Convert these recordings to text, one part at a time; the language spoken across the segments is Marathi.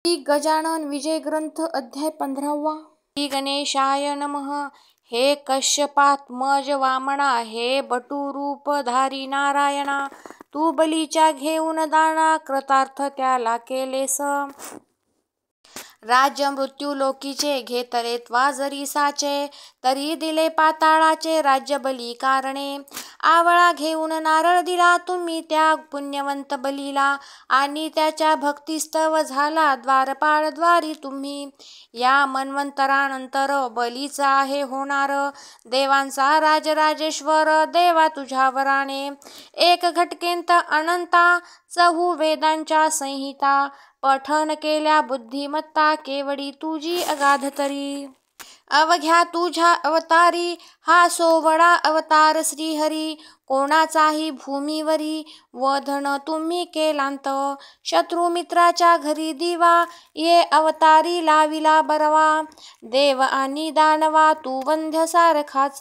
श्री गजानन विजय ग्रंथ अध्याय 15वा. श्री गणेशाय नमः. हे कश्यपात्मज वामना, हे बटुरूपधारी नारायणा, तू बलीच्या घेऊन दाना कृतार्थ त्याला केलेस. राज्य मृत्यू लोकीचे घेतले त्वा जरी साचे, तरी दिले पाताळाचे राज्य बली कारणे. आवळा घेऊन नारळ दिला तुम्ही त्या पुण्यवंत बलीला, आणि त्याच्या भक्तिस्तव झाला द्वारपाळ द्वारी तुम्ही. या मन्वंतरानंतर बलीच आहे होणार, देवांचा राजराजेश्वर देवा तुझ्या वराने. एक घटकेंत अनंता, चहू वेदांच्या संहिता, पठन केल्या बुद्धिमत्ता केवडी तुझी अगाध तरी. अवघ्या तुझ्या अवतारी हा सोवळा अवतार श्रीहरी, कोणाचाही भूमीवरी वधन तुम्ही केलांत. शत्रुमित्राच्या घरी दिवा, ये अवतारी लाविला बरवा. देव आणि दानवा तू वंध्य सारखाच,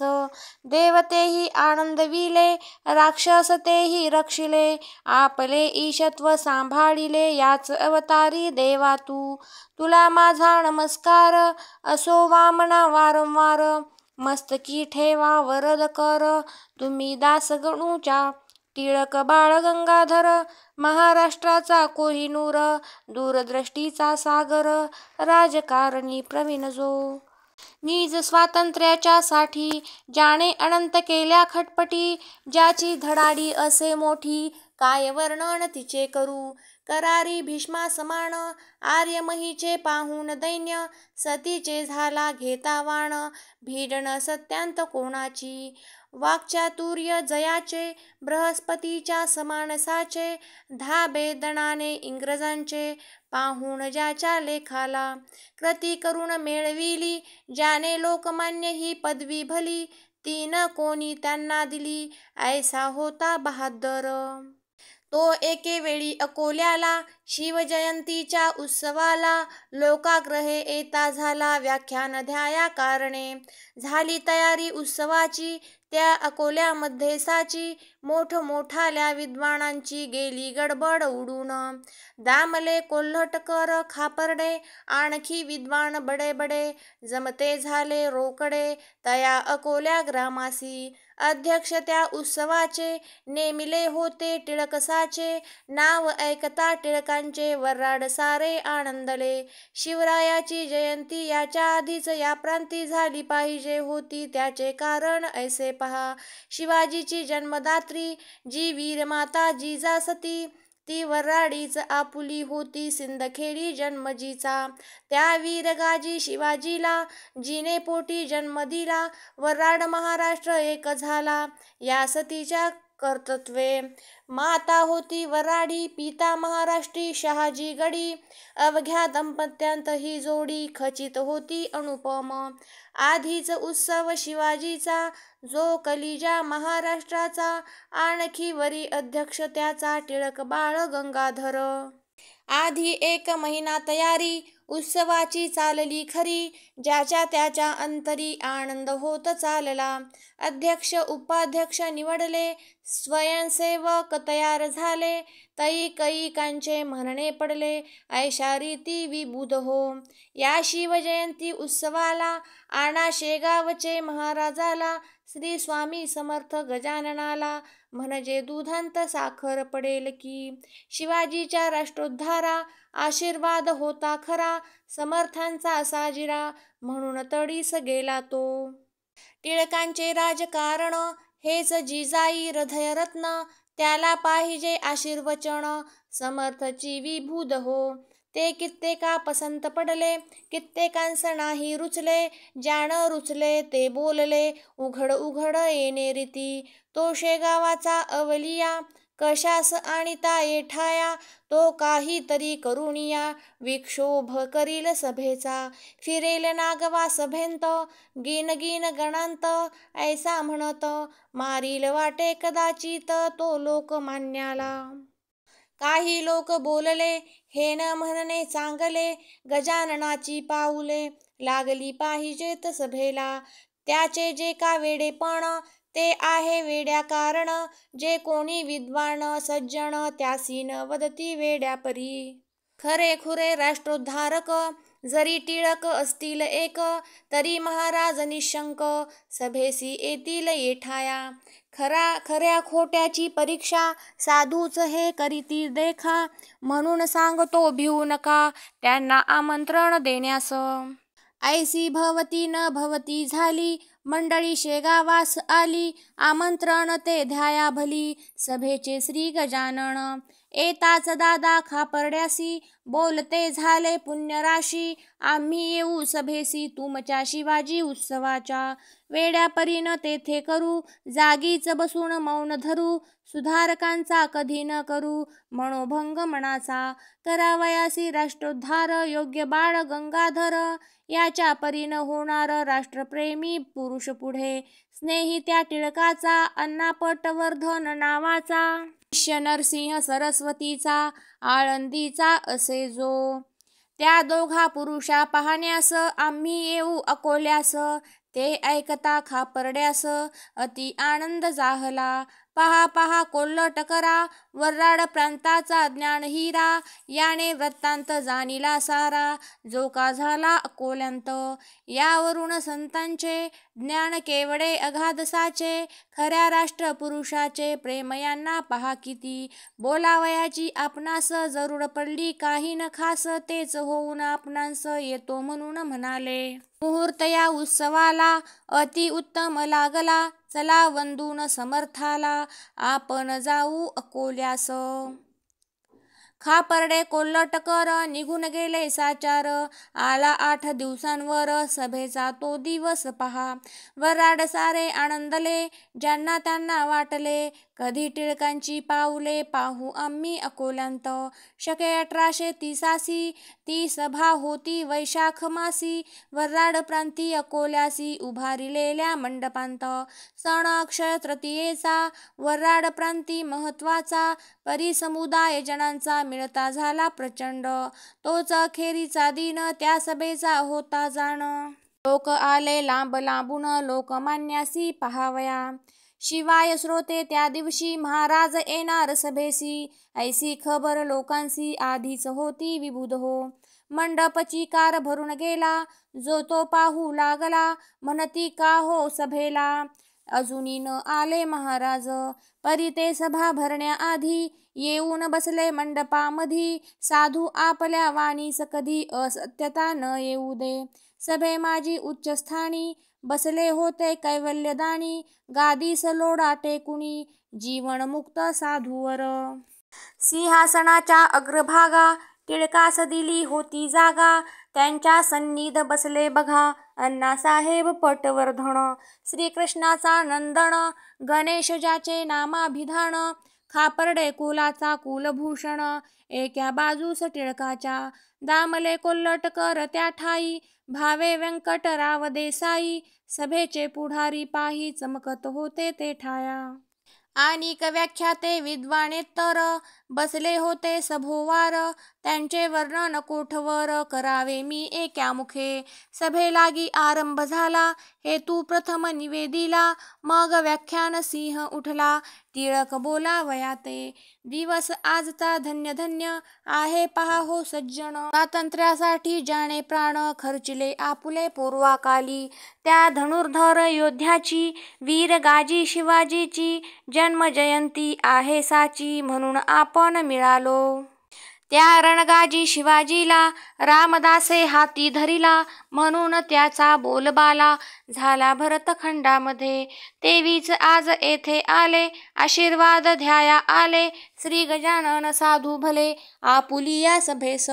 देवतेही आनंदविले, राक्षस तेही रक्षिले. आपले ईशत्व सांभाळिले याच अवतारी देवा तू. तुला माझा नमस्कार असो वामना वारंवार, मस्तकी ठेवा वरद कर तुम्ही दास गणूच्या. टिळक बाळ गंगाधर, महाराष्ट्राचा कोहिनूर, दूरदृष्टीचा सागर, राजकारणी प्रवीण जो. निज स्वातंत्र्याच्या साठी ज्याने अनंत केल्या खटपटी, ज्याची धडाडी असे मोठी काय वर्णन तिचे करू. करारी भीष्मा समान, आर्यमहीचे पाहून दैन्य, सतीचे झाला घेता वाण, भिडण सत्यांत कोणाची. वाक्चातुर्य जयाचे, बृहस्पतीच्या समान साचे, धाबे दणाने इंग्रजांचे, पाहून ज्याच्या लेखाला. कृती करून मिळविली ज्याने लोकमान्य ही पदवी भली, ती न कोणी त्यांना दिली ऐसा होता बहादर. तो एके वेळी अकोल्याला, शिवजयंतीच्या उत्सवाला, लोकाग्रहे येता झाला व्याख्यान द्याया कारणे. झाली तयारी उत्सवाची त्या अकोल्यामध्ये साची, मोठमोठाल्या विद्वानांची गेली गडबड उडून. दामले कोल्हटकर खापर्डे, आणखी विद्वान बडे बडे, जमते झाले रोकडे तया अकोल्या ग्रामासी. अध्यक्ष त्या उत्सवाचे नेमिले होते टिळकसाचे, नाव ऐकता टिळकांचे वर्राड सारे आनंदले. शिवरायाची जयंती याच्या आधीच या प्रांती झाली पाहिजे होती, त्याचे कारण ऐसे पहा. शिवाजीची जन्मदात्री जी वीरमाता जिजासती, ती वर्राडीच आपुली होती सिंदखेडी जन्मजीचा. त्या वीरगाजी शिवाजीला जिने पोटी जन्म दिला, वर्राड महाराष्ट्र एक झाला या सतीच्या कर्तृत्वे. माता होती वर्राडी, पिता महाराष्ट्री शहाजी गडी, अवघ्या दाम्पत्यांत ही जोडी खचित होती अनुपम. आधीच उत्सव शिवाजीचा जो कलिजा महाराष्ट्राचा, आणखी वरी अध्यक्ष त्याचा टिळक बाळ गंगाधर. आधी 1 महिना तयारी उत्सवाची चालली खरी, ज्याच्या त्याच्या अंतरी आनंद होत चालला. अध्यक्ष उपाध्यक्ष निवडले, स्वयंसेवक तयार झाले, कैकांचे म्हणणे पडले ऐशा रीती विबुध हो. या शिवजयंती उत्सवाला आणा शेगावचे महाराजाला, श्री स्वामी समर्थ गजाननाला, म्हणजे दुधांत साखर पडेल की. शिवाजीच्या राष्ट्रोद्धारा आशीर्वाद होता खरा, समर्थांचा साजिरा म्हणून तडीस गेला तो. टिळकांचे राजकारण हेच जिजाई हृदयरत्न, त्याला पाहिजे आशीर्वचन समर्थची विबुध हो. ते कित्येका पसंत पडले, कित्येकांस नाही रुचले, ज्यान रुचले ते बोलले उघड उघड येणे रीती. तो शेगावाचा अवलिया कशास आणिता येठाया, तो काही तरी करुनिया विक्षोभ करील सभेचा. फिरेल नागवा सभेंत गिनगिन गणांत, ऐसा म्हणत मारील वाटे कदाचित तो लोकमान्याला. काही लोक बोलले हे न म्हणणे चांगले, गजाननाची पाऊले लागली पाहिजेत सभेला. त्याचे जे का वेडेपण ते आहे वेड्या कारण, जे कोणी विद्वान सज्जन त्यासी न वदती वेड्यापरी. खरे खुरे राष्ट्रोद्धारक जरी टिळक असतील एक, तरी महाराज निशंक सभेसी येतील येठाया. खऱ्या खोट्याची परीक्षा साधूच हे करीती देखा, म्हणून सांगतो भिवू नका त्यांना आमंत्रण देण्यास. ऐसी भवती न भवती झाली, मंडळी शेगावास आली, आमंत्रण ते द्याया भली, सभेचे श्री गजानन. येताच दादा खापर्ड्यासी, बोलते झाले पुण्यराशी, आम्ही येऊ सभेसी तुमच्या शिवाजी उत्सवाच्या. वेड्यापरीन तेथे करू, जागीच बसून मौन धरू, सुधारकांचा कधी न करू मनोभंग मनाचा. करावयासी राष्ट्रोद्धार योग्य बाळ गंगाधर, याच्या परीन होणार राष्ट्रप्रेमी पुरुष पुढे. स्नेही त्या टिळकाचा, अण्णा पटवर्धन नावाचा, शिष्य नरसिंह सरस्वतीचा, आळंदीचा असे जो. त्या दोघा पुरुषा पाहण्यास आम्ही येऊ अकोल्यास, ते ऐकता खापर्ड्यास अति आनंद झाला. पहा पहा कोल्हट करा, वऱ्हाड प्रांताचा ज्ञानहिरा, याने वृत्तांत जाणिला सारा, जो का झाला अकोल्यांत. यावरून संतांचे ज्ञान केवढे अगाध साचे, खऱ्या राष्ट्रपुरुषाचे प्रेम यांना पहा किती. बोलावयाची आपणास जरूर पडली काही न खास, तेच होऊन आपणास येतो म्हणून म्हणाले. मुहूर्त या उत्सवाला अति उत्तम लागला, चला वंदून समर्थाला आपण जाऊ अकोल्यास. खापर्डे कोल्हटकर निघून गेले साचार, आला 8 दिवसांवर सभेचा तो दिवस पहा. वऱ्हाड सारे आनंदले, ज्यांना त्यांना वाटले, कधी टिळकांची पाऊले पाहू आम्ही अकोल्यांत. शके 1830 ती सभा होती वैशाख मासी, वऱ्हाड प्रांती अकोल्यासी उभारिलेल्या मंडपांत. सण अक्षय तृतीयेचा वऱ्हाड प्रांती महत्वाचा, परिसमुदाय जनांचा मिळता झाला प्रचंड. तोच अखेरीचा दिन त्या सभेचा होता जाण. लोक आले लांब लांबून लोकमान्यासी पहावया, शिवाय श्रोते त्या दिवशी महाराज येणार सभेसी, ऐसी खबर लोकांसी आधीच होती विबुध हो. मंडपची कार भरून गेला, जो तो पाहू लागला, म्हणती का हो सभेला अजूनी न आले महाराज. परी ते सभा भरण्याआधी येऊन बसले मंडपामधी, साधू आपल्या वाणीस कधी असत्यता न येऊ दे. सभे माझी उच्चस्थानी बसले होते कैवल्यदानी, गादीस लोढा टेकुनी जीवनमुक्त साधूवर. सिंहासनाच्या अग्रभागा टिळकास दिली होती जागा, त्यांच्या सन्निध बसले बघा अण्णासाहेब पटवर्धन. श्रीकृष्णाचा नंदन गणेश ज्याचे नामाभिधान, खापर्डे कुलाचा कुलभूषण एका बाजूस टिळकाच्या. दामले कोल्हटकर त्या ठाई, भावे व्यंकटराव देसाई, सभेचे पुढारी पाही चमकत होते ते ठाया. आणिक व्याख्याते विद्वानेतर बसले होते सभोवार, त्यांचे वर्णन कोठवर करावे मी एका मुखे. सभेलागी आरंभ झाला हेतू प्रथम निवेदिला, मग व्याख्यान सिंह उठला टिळक बोलावया ते. दिवस आजचा धन्य धन्य आहे पहा हो सज्जन, स्वातंत्र्यासाठी ज्याने प्राण खर्चिले आपुले पूर्वाकाली, त्या धनुर्धर योद्ध्याची वीर गाजी शिवाजीची जन्मजयंती आहे साची, म्हणून आपण मिळालो. त्या रणगाजी शिवाजीला रामदासे हाती धरिला, म्हणून त्याचा बोलबाला झाला भरतखंडामध्ये. तेवीच आज येथे आले आशीर्वाद द्याया आले, श्री गजानन साधू भले आपुली या सभेस.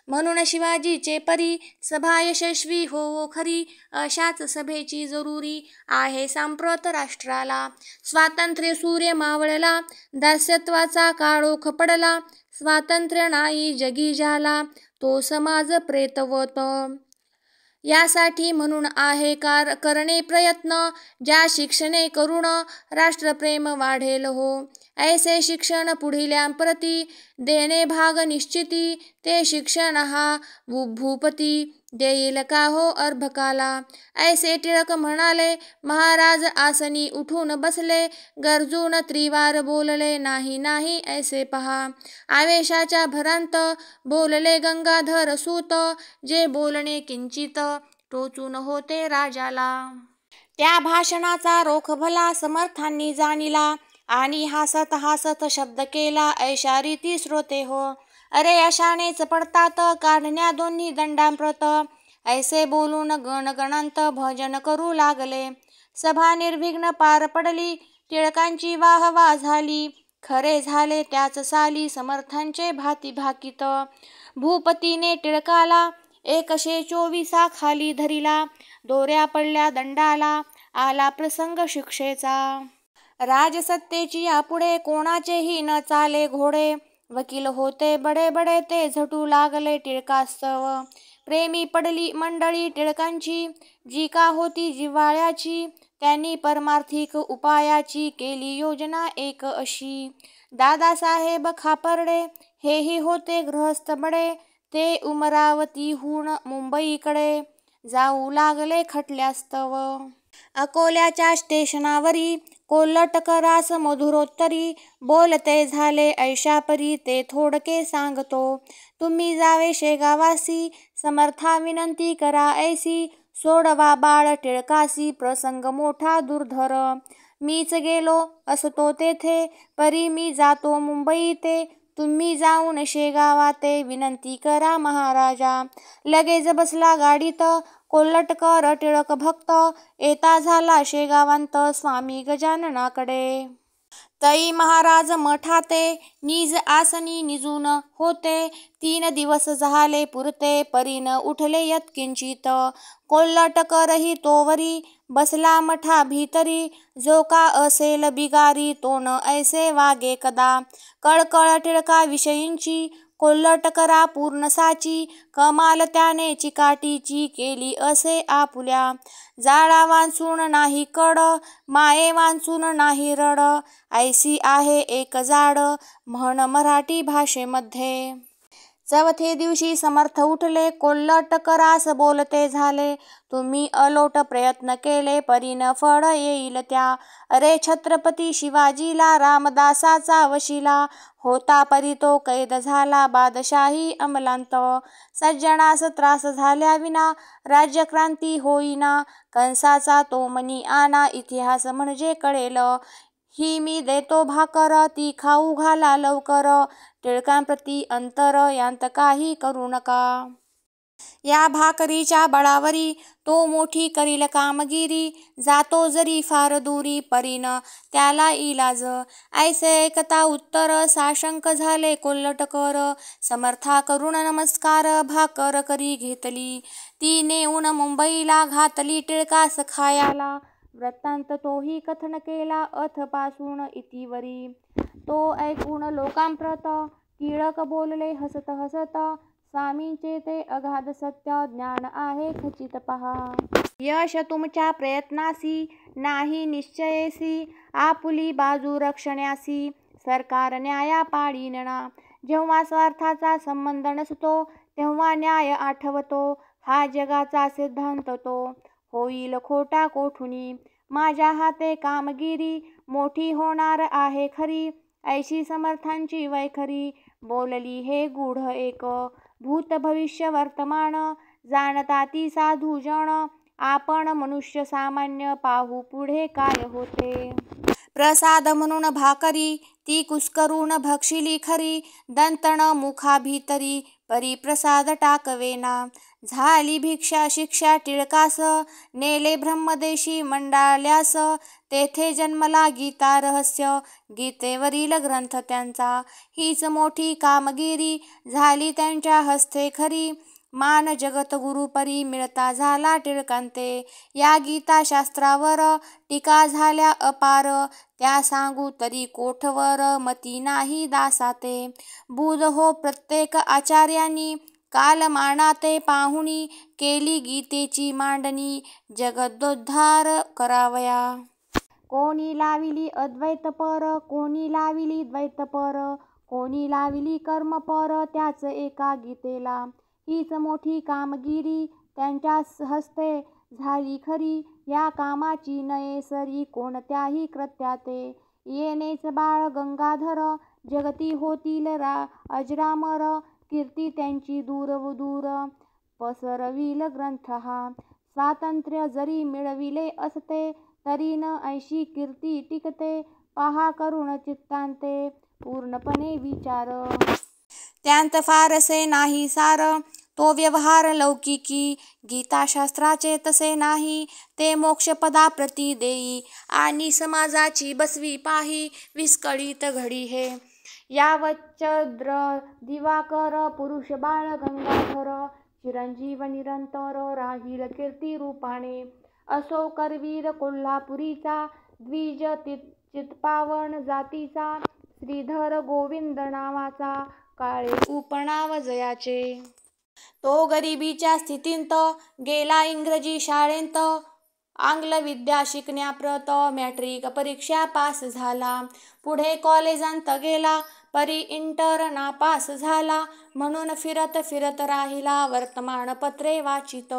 म्हणून शिवाजीचे परी सभा यशस्वी होवो खरी, अशाच सभेची जरुरी आहे सांप्रत राष्ट्राला. स्वातंत्र्य सूर्य मावळला, दास्यत्वाचा काळोख पडला, स्वातंत्र्य नाही जगी ज्याला, तो समाज प्रेतवत. यासाठी म्हणून आहे करणे प्रयत्न, ज्या शिक्षणे करून राष्ट्रप्रेम वाढेल हो. ऐसे शिक्षण पुढिल्यांप्रती देणे भाग निश्चिती, ते शिक्षण हा भूपती देईल का हो अर्भकाला. ऐसे टिळक म्हणाले. महाराज आसनी उठून बसले, गरजून त्रिवार बोलले, नाही नाही ऐसे पहा. आवेशाच्या भरांत बोलले गंगाधर सूत, जे बोलणे किंचित टोचून होते राजाला. त्या भाषणाचा रोख भला समर्थांनी जाणिला, आणि हासत हासत शब्द केला ऐशा रीती श्रोते हो. अरे अशानेच पडतात काढण्या दोन्ही दंडांप्रत. ऐसे बोलून गणगणांत भजन करू लागले. सभा निर्विघ्न पार पडली, टिळकांची वाहवा झाली. खरे झाले त्याच साली समर्थांचे भाती भाकीत. भूपतीने टिळकाला 124 खाली धरिला, दोऱ्या पडल्या दंडाला, आला प्रसंग शिक्षेचा. राजसत्तेची यापुढे कोणाचेही न चाले घोडे. वकील होते बडे बडे ते झटू लागले टिळकास्तव. प्रेमी पडली मंडळी टिळकांची, जी का होती जिव्हाळ्याची. त्यांनी परमार्थिक उपायाची केली योजना एक अशी. दादासाहेब खापर्डे हेही होते गृहस्थ बडे, ते उमरावतीहून मुंबईकडे जाऊ लागले खटल्यास्तव. अकोल्याच्या स्टेशनावरी कोल्हटकरास मधुरोत्तरी बोलते झाले ऐशापरी, ते थोडके सांगतो. तुम्ही जावे शेगावासी, समर्था विनंती करा ऐसी. सोडवा बाळ टिळकासी, प्रसंग मोठा दुर्धर. मीच गेलो असतो तेथे, परी मी जातो मुंबई ते. तुम्ही जाऊन शेगावाते विनंती करा महाराजा. लगेच बसला गाडीत कोल्हटकर टिळक भक्त, येता झाला शेगावांत स्वामी गजाननाकडे. तई महाराज मठाते निज आसनी निजून होते. 3 दिवस झाले पुरते, परीन उठले यत्किंचित. कोल्हटकरही तोवरी बसला मठा भीतरी. जो का असेल बिगारी, तो न ऐसे वागे कदा. कळकळ टिळका विषयींची कोल्हटकरा पूर्ण साची. कमाल त्याने चिकाटीची केली असे आपुल्या. जाळा वांचून नाही कड, माये वांचून नाही रड. ऐसी आहे एक जाड म्हण मराठी भाषेमध्ये. चौथे दिवशी समर्थ उठले, कोल्हटकरास बोलते झाले. तुम्ही अलोट प्रयत्न केले, परीन फळ येईल त्या. अरे छत्रपती शिवाजीला रामदासाचा वशिला होता, परी तो कैद झाला बादशाही अंमलांत. सज्जनास त्रास झाल्याविना राज्यक्रांती होईना, कंसाचा तो मनी आणा इतिहास म्हणजे कळेल. ही मी देतो भाकर, ती खाऊ घाला लवकर. टिळकांप्रती अंतर यांत काही करू नका. या भाकरीच्या बळावरी तो मोठी करील कामगिरी. जातो जरी फार दुरी, परीन त्याला इलाज. ऐसे ऐकता उत्तर साशंक झाले कोल्हटकर. समर्था करून नमस्कार भाकर करी घेतली. ती नेऊन मुंबईला घातली टिळकास खायाला. वृत्तांत तोही कथन केला अथपासून इतिवरी. तो ऐकून लोकांप्रत टिळक बोलले हसत हसत. स्वामींचे ते अगाध सत्य ज्ञान आहे खचित पहा. यश तुमच्या प्रयत्नासी नाही निश्चयेसी. आपुली बाजू रक्षण्यासी सरकार न्याया पाळीनना. जेव्हा स्वार्थाचा संबंध नसतो, तेव्हा न्याय आठवतो. हा जगाचा सिद्धांत तो होईल खोटा कोठुनी. माझ्या हाते कामगिरी मोठी होणार आहे खरी. ऐशी समर्थांची वैखरी बोलली हे गूढ एक. भूत भविष्य वर्तमान जाणता ती साधू जण. आपण मनुष्य सामान्य पाहू पुढे काय होते. प्रसाद म्हणून भाकरी ती कुस्करून भक्षिली खरी. दंतण मुखा भीतरी परी प्रसाद टाकवेना. झाली भिक्षा शिक्षा टिळकास, नेले ब्रह्मदेशी मंडाळल्यास. तेथे जन्मला गीता रहस्य, गीतेवरील ग्रंथ त्यांचा. हीच मोठी कामगिरी झाली त्यांच्या हस्ते खरी. मान जगतगुरु परी मिळता झाला टिळकांते. या गीताशास्त्रावर टीका झाल्या अपार. त्या सांगू तरी कोठवर मती नाही दासाते. बुध हो प्रत्येक आचार्यांनी, कालमानाते पाहुणी. केली गीतेची मांडणी जगदोद्धार करावया. कोणी लाविली अद्वैत पर, कोणी लाविली द्वैत पर, कोणी लाविली कर्म पर, त्याच एका गीतेला. हीच मोठी कामगिरी त्यांच्या हस्ते झाली खरी. या कामाची नये सरी, कोणत्याही कृत्याते येणेच बाळ गंगाधर. जगती होतील अजरामर, कीर्ती त्यांची दूरदूर पसरविल ग्रंथ हा. स्वातंत्र्य जरी मिळविले असते, तरी न ऐशी कीर्ती टिकते. पहा करुण चित्तांते पूर्णपणे विचार, त्यांत फारसे नाही सार. तो व्यवहार लौकिकी, गीताशास्त्राचे तसे नाही. ते मोक्षपदाप्रती देई, आणि समाजाची बसवी पाही. विस्कळीत घडी हे यावच्चंद्र दिवाकर, पुरुष बाळ गंगाधर. चिरंजीव निरंतर राहील कीर्ती रूपाने. असो करवीर कोल्हापुरीचा, द्विज चित्पावन जातीचा. श्रीधर गोविंद नावाचा, काळे उपनाव जयाचे. तो गरिबीच्या स्थितीत गेला इंग्रजी शाळेत. आंग्ल विद्या शिकण्याप्रत मॅट्रिक परीक्षा पास झाला. पुढे कॉलेजांत गेला, परी इंटर नापास झाला. म्हणून फिरत फिरत राहिला वर्तमानपत्रे वाचित.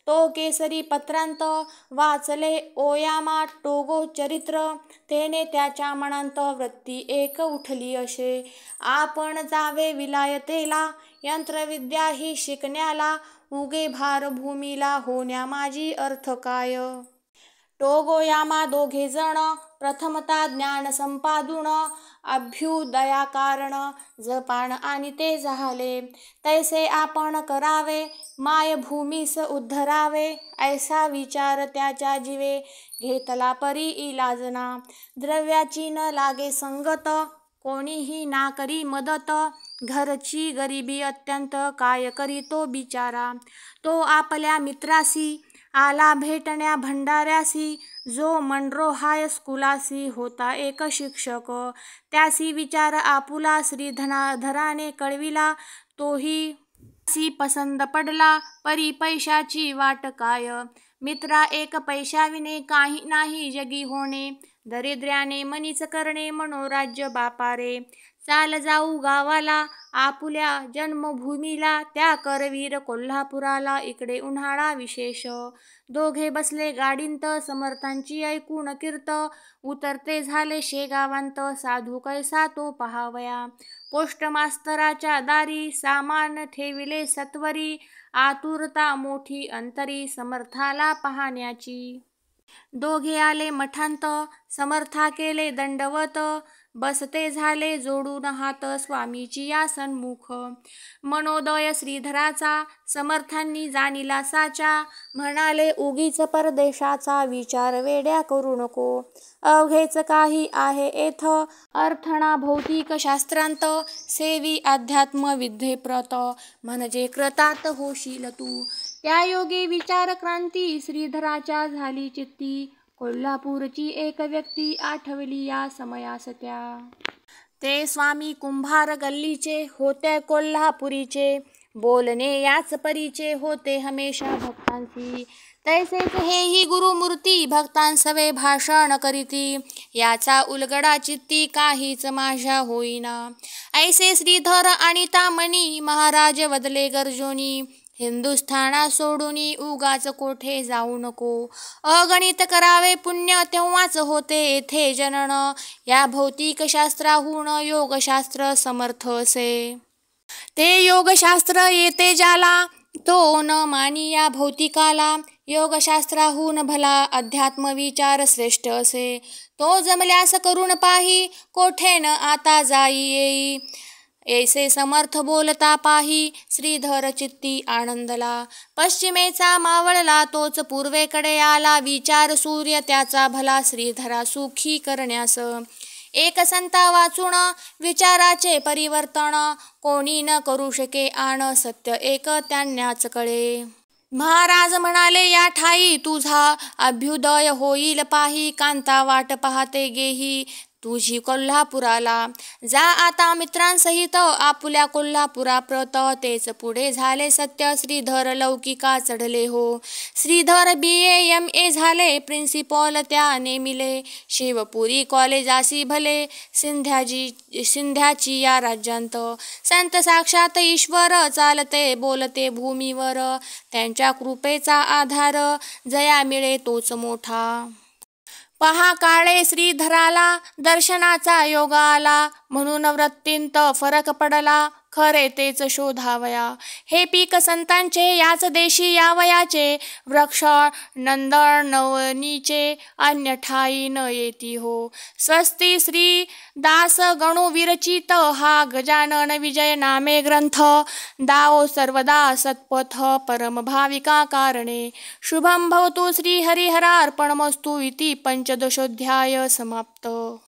तो केसरी पत्रांत वाचले ओयामा टोगो चरित्र. तेने त्याच्या मनांत वृत्ती एक उठली असे, आपण जावे विलायतेला. यंत्रविद्या ही शिकण्याला, उगे भार भूमीला होण्या माझी अर्थ काय. टोगोयामा दोघेजण प्रथमता ज्ञान संपादून, अभ्युदयाकारण जपान आणि ते झाले. तैसे आपण करावे, मायभूमीस उद्धरावे. ऐसा विचार त्याच्या जीवे घेतला परी इलाजना. द्रव्याची न लागे संगत, कोणीही ना करी मदत. घरची गरिबी अत्यंत, काय करी तो बिचारा. तो आपल्या मित्रासी आला भेटण्या भंडाऱ्यासी, जो मनरो हायस्कुलासी होता एक शिक्षक. त्यासी विचार आपुला श्रीधराने कळविला. तोही त्यासी पसंत पडला, परी पैशाची वाट काय. मित्रा एक पैशाविने काही नाही जगी होणे. दरिद्र्याने मनीच करणे मनोराज्य बापारे. चाल जाऊ गावाला, आपुल्या जन्मभूमीला. त्या करवीर कोल्हापुराला, इकडे उन्हाळा विशेष. दोघे बसले गाडींत, समर्थांची ऐकून कीर्त. उतरते झाले शेगावांत, साधू कैसा तो पहावया. पोस्टमास्तराच्या दारी, सामान ठेविले सत्वरी. आतुरता मोठी अंतरी, समर्थाला पाहण्याची. दोघे आले मठांत, समर्था केले दंडवत. बसते झाले जोडून हात, स्वामीची या सन्मुख. मनोदय श्रीधराचा, समर्थांनी जाणीला साचा. म्हणाले उगीच परदेशाचा विचार वेड्या करू नको. अवघेच काही आहे येथ, अर्थणा भौतिक शास्त्रांत. सेवी अध्यात्म विद्येप्रत, म्हणजे कृतात होशील तू. त्या योगी विचार क्रांती, श्रीधराच्या झाली चित्ती. कोल्हापूरची एक व्यक्ती आठवली या समयास त्या. ते स्वामी कुंभार गल्लीचे होते कोल्हापुरीचे. बोलणे याच परीचे होते हमेशा भक्तांसी. तैसेच हेही गुरुमूर्ती भक्तांसवे भाषण करीती. याचा उलगडा चित्ती काहीच माझ्या होईना. ऐसे श्रीधर आणि तामणी महाराज वदले गर्जोनी. हिंदुस्थाना सोडूनी उगाच कोठे जाऊ नको. अगणित करावे पुण्य तेव्हाच होते येथे जनन. या भौतिक शास्त्राहून योगशास्त्र समर्थ असे. ते योगशास्त्र येते ज्याला, तो न मानी या भौतिकाला. योगशास्त्राहून भला अध्यात्म विचार श्रेष्ठ असे. तो जमल्यास करून पाही, कोठे न आता जाई येई. ऐसे समर्थ बोलता पाही, श्रीधर चित्ती आनंदला. पश्चिमेचा मावळला तोच पूर्वेकडे आला. विचार सूर्य त्याचा भला श्रीधरा सुखी करण्यास. एक संता वाचून विचाराचे परिवर्तन. कोणी न करू शके आण, सत्य एक त्यांनाच कळे. महाराज म्हणाले या ठाई तुझा अभ्युदय होईल पाही. कांता वाट पाहते गेही, तुझी कोल्हापुराला. जा आता मित्रांसहित आपुल्या कोल्हापुरा प्रत. तेच पुढे झाले सत्य. श्रीधर लौकिका चढले हो. श्रीधर BA MA झाले. प्रिन्सिपॉल त्या नेमिले. शिवपुरी कॉलेजासी भले. सिंध्याची या राज्यांत. संत साक्षात ईश्वर चालते बोलते भूमीवर. त्यांच्या कृपेचा आधार जया मिळे तोच मोठा. पहा काळे श्रीधराला दर्शनाचा योग आला. म्हणून वृत्तींत फरक पडला. खरे तेच शोधावया. हे पीक संतांचे याच देशी यावयाचे. वृक्ष नंदन नवनीचे अन्य ठाई न येती हो. स्वस्ती श्री दास गणू विरचित हा गजानन विजय नामे ग्रंथ. दाओ सर्वदा सत्पथ परम भाविका कारणे. शुभम भवतु श्री हरिहरार्पणमस्तु इति पंचदशोऽध्याय समाप्त.